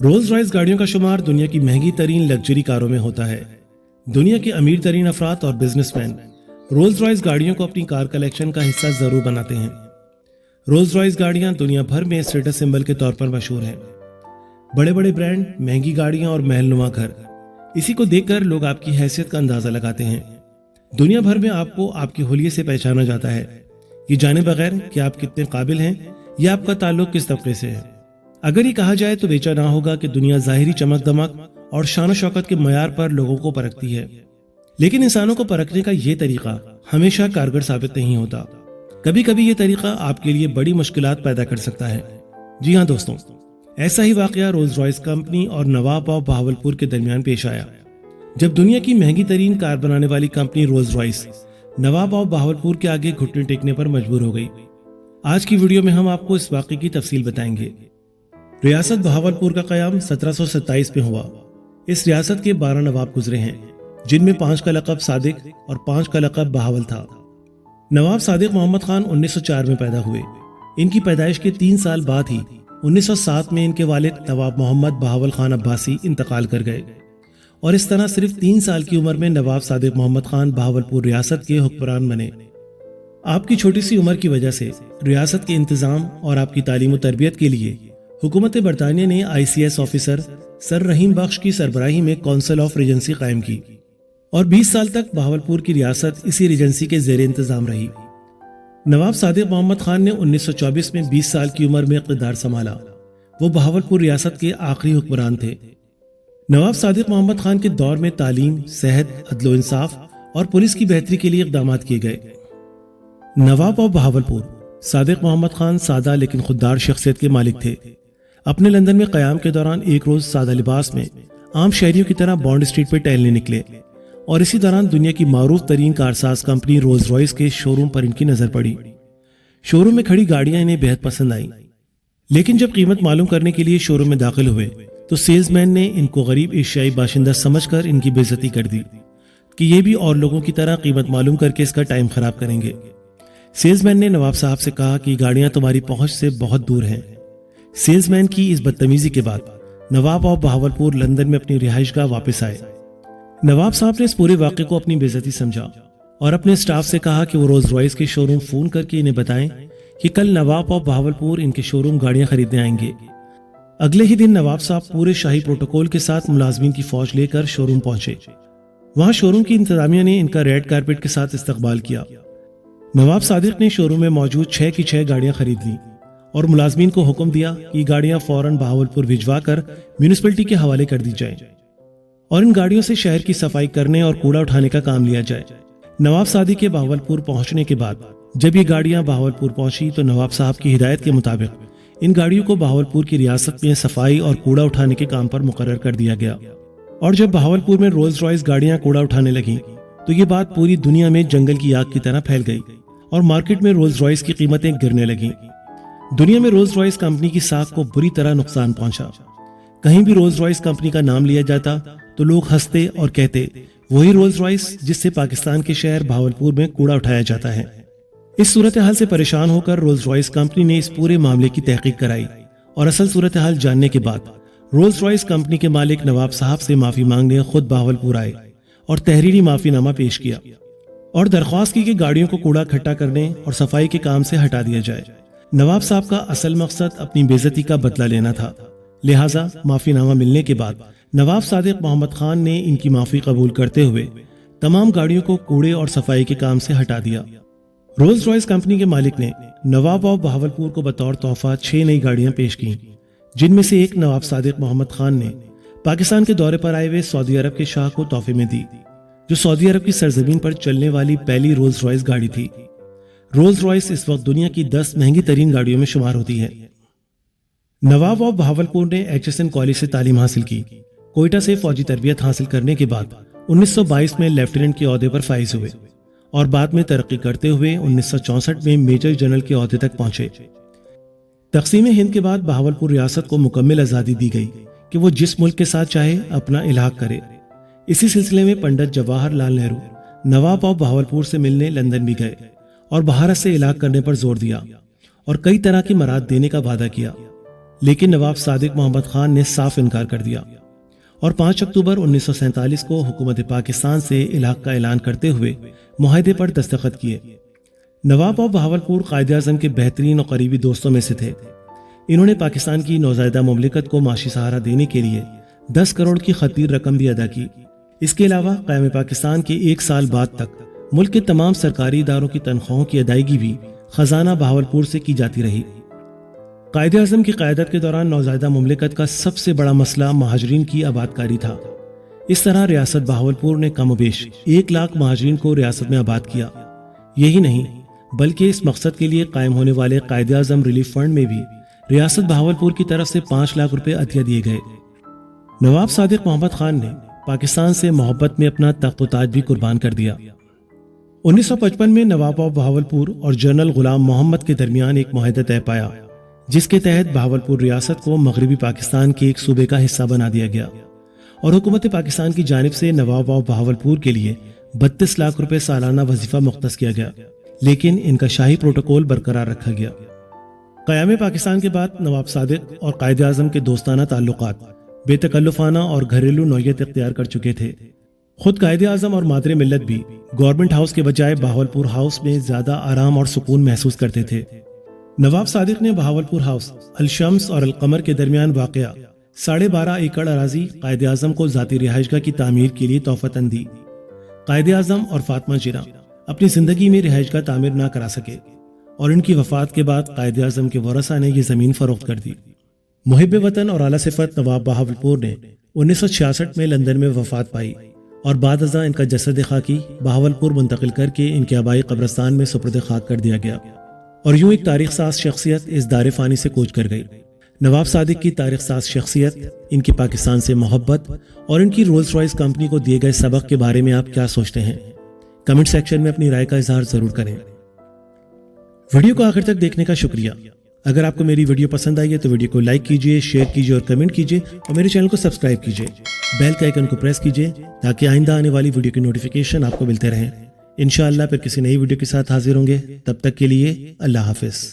Rolls Royce गाड़ियों का शुमार दुनिया की महंगी तरीन लग्जरी कारों में होता है। दुनिया के अमीर तरीन अफराद और बिजनेसमैन रोल्स रॉयस गाड़ियों को अपनी कार कलेक्शन का हिस्सा जरूर बनाते हैं। रोल्स रॉयस गाड़ियां दुनिया भर में स्टेटस सिंबल के तौर पर मशहूर हैं। बड़े बड़े ब्रांड, महंगी गाड़ियां और महलनुमा घर, इसी को देखकर लोग आपकी हैसियत का अंदाजा लगाते हैं। दुनिया भर में आपको आपके हुलिये से पहचाना जाता है, ये जाने बगैर कि आप कितने काबिल हैं या आपका ताल्लुक किस तबके से है। अगर ये कहा जाए तो बेचा ना होगा कि दुनिया जाहिरी चमक दमक और शान शौकत के मयार पर लोगों को परखती है, लेकिन इंसानों को परखने का ये तरीका हमेशा कारगर साबित नहीं होता। कभी कभी ये तरीका आपके लिए बड़ी मुश्किलात पैदा कर सकता है। जी हाँ दोस्तों, ऐसा ही वाकया रोल्स रॉयस कंपनी और नवाब ऑफ बहावलपुर के दरमियान पेश आया, जब दुनिया की महंगी तरीन कार बनाने वाली company Rolls Royce Nawab of Bahawalpur के आगे घुटने टेकने पर मजबूर हो गई। आज की वीडियो में हम आपको इस वाकये की तफसील बताएंगे। रियासत बहावलपुर का क़याम 1727 में हुआ। इस रियासत के 12 नवाब गुजरे हैं, जिनमें 5 का लक़ब सादिक और 5 का लक़ब बहावल था। नवाब सादिक मोहम्मद खान 1904 में पैदा हुए। इनकी पैदाइश के 3 साल बाद ही 1907 में इनके वालिद नवाब मोहम्मद बहावल खान अब्बासी इंतकाल कर गए और इस तरह सिर्फ 3 साल की उम्र में नवाब सादिक मोहम्मद खान बहावलपुर रियासत के हुक्मरान बने। आपकी छोटी सी उम्र की वजह से रियासत के इंतजाम और आपकी तालीम व तरबियत के लिए हुकूमत बरतानिया ने ICS ऑफिसर सर रहीम बख्श की सरबराही में काउंसिल ऑफ रीजेंसी कायम की और 20 साल तक बहावलपुर की रियासत इसी रीजेंसी के ज़ेर इंतजाम रही। नवाब सादिक मोहम्मद खान ने 1924 में 20 साल की उम्र में इक़्तिदार संभाला। वो बहावलपुर रियासत के आखिरी हुक्मरान थे। नवाब सादिक मोहम्मद खान के दौर में तालीम, सेहत, अदल इंसाफ और पुलिस की बेहतरी के लिए इक़दामात किए गए। नवाब ऑफ बहावलपुर सादिक मोहम्मद खान सादा लेकिन खुददार शख्सियत के मालिक थे। अपने लंदन में क़याम के दौरान एक रोज सादा लिबास में आम शहरियों की तरह बॉन्ड स्ट्रीट पर टहलने निकले और इसी दौरान दुनिया की मारूफ तरीन कारसाज कंपनी रोल्स रॉयस के शोरूम पर इनकी नजर पड़ी। शोरूम में खड़ी गाड़ियां इन्हें बेहद पसंद आई, लेकिन जब कीमत मालूम करने के लिए शोरूम में दाखिल हुए तो सेल्समैन ने इनको गरीब एशियाई बाशिंदा समझकर इनकी बेइज्जती कर दी कि ये भी और लोगों की तरह कीमत मालूम करके इसका टाइम खराब करेंगे। सेल्समैन ने नवाब साहब से कहा कि गाड़ियां तुम्हारी पहुंच से बहुत दूर हैं। सेल्समैन की इस बदतमीजी के बाद नवाब ऑफ बहावलपुर लंदन में अपनी रिहाइशगाह वापस आए। नवाब साहब ने इस पूरे वाक़े को अपनी बेइज्जती समझा और अपने स्टाफ से कहा कि वो रोल्स रॉयस के शोरूम फोन करके इन्हें बताएं कि कल नवाब ऑफ बहावलपुर इनके शोरूम गाड़ियां खरीदने आएंगे। अगले ही दिन नवाब साहब पूरे शाही प्रोटोकॉल के साथ मुलाजमीन की फौज लेकर शोरूम पहुंचे। वहां शोरूम की इंतजामिया ने इनका रेड कारपेट के साथ इस्तकबाल किया। नवाब सादिक ने शोरूम में मौजूद 6 की 6 गाड़ियां खरीद ली और मुलाजमीन को हुक्म दिया कि गाड़ियां फौरन बहावलपुर भिजवा कर म्यूनिसिपैलिटी के हवाले कर दी जाए और इन गाड़ियों से शहर की सफाई करने और कूड़ा उठाने का काम लिया जाए। नवाब सादिक के बहावलपुर पहुंचने के बाद जब ये गाड़ियां बहावलपुर पहुंची तो नवाब साहब की हिदायत के मुताबिक इन गाड़ियों को बहावलपुर की रियासत में सफाई और कूड़ा उठाने के काम पर मुकर्रर कर दिया गया। और जब बहावलपुर में रोल्स रॉयस गाड़ियां कूड़ा उठाने लगी तो ये बात पूरी दुनिया में जंगल की आग की तरह फैल गई और मार्केट में रोल्स रॉयस की कीमतें गिरने लगीं। दुनिया में रोल्स रॉयस कंपनी की साख को बुरी तरह नुकसान पहुंचा। कहीं भी रोल्स रॉयस कंपनी का नाम लिया जाता तो लोग हंसते और कहते वही रोल्स रॉयस जिससे पाकिस्तान के शहर बहावलपुर में कूड़ा उठाया जाता है। इस सूरत हाल से परेशान होकर रोल्स रॉयस कंपनी ने इस पूरे मामले की तहकीक कराई और असल सूरत हाल जानने के बाद रोल्स रॉयस कंपनी के मालिक नवाब साहब से माफी मांगने खुद बहावलपुर आए और तहरीरी माफीनामा पेश किया और दरख्वास्त की कि गाड़ियों को कूड़ा इकट्ठा करने और सफाई के काम से हटा दिया जाए। नवाब साहब का असल मकसद अपनी बेइज्जती का बदला लेना था, लिहाजा माफीनामा मिलने के बाद नवाब सादिक मोहम्मद खान ने इनकी माफी कबूल करते हुए तमाम गाड़ियों को कूड़े और सफाई के काम से हटा दिया। रोल्स रॉयस कंपनी के मालिक ने नवाब ऑफ बहावलपुर को बतौर तोहफा 6 नई गाड़ियां पेश की, जिनमें से एक नवाब सादिक मोहम्मद खान ने पाकिस्तान के दौरे पर आए हुए सऊदी अरब के शाह को तोहफे में दी, जो सऊदी अरब की सरजमीन पर चलने वाली पहली रोल्स रॉयस गाड़ी थी। रोल्स रॉयस इस वक्त दुनिया की 10 महंगी तरीन गाड़ियों में शुमार होती है। नवाब ऑफ बहावलपुर ने HSN कॉलेज से तालीम हासिल की। कोयटा से फौजी तरबियत हासिल करने के बाद 1922 में लेफ्टिनेंट के ओहदे पर फाइज हुए और बाद में तरक्की करते हुए 1964 में मेजर जनरल के ओहदे तक पहुंचे। तकसीम हिंद के बाद बहावलपुर रियासत को मुकम्मल आज़ादी दी गई कि वो जिस मुल्क के साथ चाहे अपना इलाक़ करे। इसी सिलसिले में पंडित जवाहरलाल नेहरू नवाब ऑफ बहावलपुर से मिलने लंदन भी गए और भारत से इलाक़ करने पर जोर दिया और कई तरह की मराद देने का वादा किया। لیکن نواب صادق محمد خان نے صاف انکار کر دیا اور 5 اکتوبر 1947 کو حکومت پاکستان سے الحاق کا اعلان کرتے ہوئے معاہدے پر دستخط کیے۔ نواب آف بہاولپور قائد اعظم کے بہترین اور قریبی دوستوں میں سے تھے۔ انہوں نے پاکستان کی نوزائیدہ مملکت کو معاشی سہارا دینے کے لیے 10 کروڑ کی خطیر رقم بھی ادا کی۔ اس کے علاوہ قیام پاکستان کے 1 سال بعد تک ملک کے تمام سرکاری اداروں کی تنخواہوں کی ادائیگی بھی خزانہ بہاولپور سے کی جاتی رہی۔ قائد اعظم کی قیادت کے دوران نوزائیدہ مملکت کا سب سے بڑا مسئلہ مہاجرین کی آبادکاری تھا۔ اس طرح ریاست بہاولپور نے کم و بیش 1 لاکھ مہاجرین کو ریاست میں آباد کیا۔ یہی نہیں بلکہ اس مقصد کے لیے قائم ہونے والے قائد اعظم ریلیف فنڈ میں بھی ریاست بہاولپور کی طرف سے 5 لاکھ روپے عطیہ دیے گئے۔ نواب صادق محمد خان نے پاکستان سے محبت میں اپنا تخت و تاج بھی قربان کر دیا۔ 1955 میں نواب آف بہاولپور اور جنرل غلام محمد کے درمیان ایک معاہدہ طے پایا، جس کے تحت بہاولپور ریاست کو مغربی پاکستان کے ایک صوبے کا حصہ بنا دیا گیا اور حکومت پاکستان کی جانب سے نواب آف بہاولپور کے لیے 32 لاکھ روپے سالانہ وظیفہ مختص کیا گیا، لیکن ان کا شاہی پروٹوکول برقرار رکھا گیا۔ قیام پاکستان کے بعد نواب صادق اور قائد اعظم کے دوستانہ تعلقات بے تکلفانہ اور گھریلو نوعیت اختیار کر چکے تھے۔ خود قائد اعظم اور مادر ملت بھی گورنمنٹ ہاؤس کے بجائے بہاولپور ہاؤس میں زیادہ آرام اور سکون محسوس کرتے تھے۔ نواب صادق نے بہاولپور ہاؤس الشمس اور القمر کے درمیان واقع 12.5 ایکڑ اراضی قائد اعظم کو ذاتی رہائشگاہ کی تعمیر کے لیے تحفتاً دی۔ قائد اعظم اور فاطمہ جناح اپنی زندگی میں رہائشگاہ تعمیر نہ کرا سکے اور ان کی وفات کے بعد قائد اعظم کے ورثاء نے یہ زمین فروخت کر دی۔ محب وطن اور اعلیٰ صفت نواب بہاولپور نے 1966 میں لندن میں وفات پائی اور بعد ازاں ان کا جسد خاکی بہاولپور منتقل کر کے ان کے آبائی قبرستان میں سپرد خاک کر دیا گیا اور یوں ایک تاریخ ساز شخصیت اس دار فانی سے کوچ کر گئی۔ نواب صادق کی تاریخ ساز شخصیت، ان کی پاکستان سے محبت اور ان کی رولز رائس کمپنی کو دیے گئے سبق کے بارے میں آپ کیا سوچتے ہیں؟ کمنٹ سیکشن میں اپنی رائے کا اظہار ضرور کریں۔ ویڈیو کو آخر تک دیکھنے کا شکریہ۔ اگر آپ کو میری ویڈیو پسند آئی ہے تو ویڈیو کو لائک کیجئے، شیئر کیجئے اور کمنٹ کیجئے اور میرے چینل کو سبسکرائب کیجئے۔ بیل کے آئیکن کو پریس کیجئے تاکہ آئندہ آنے والی ویڈیو کی نوٹیفیکیشن آپ کو ملتے رہیں۔ انشاءاللہ پھر کسی نئی ویڈیو کے ساتھ حاضر ہوں گے، تب تک کے لیے اللہ حافظ۔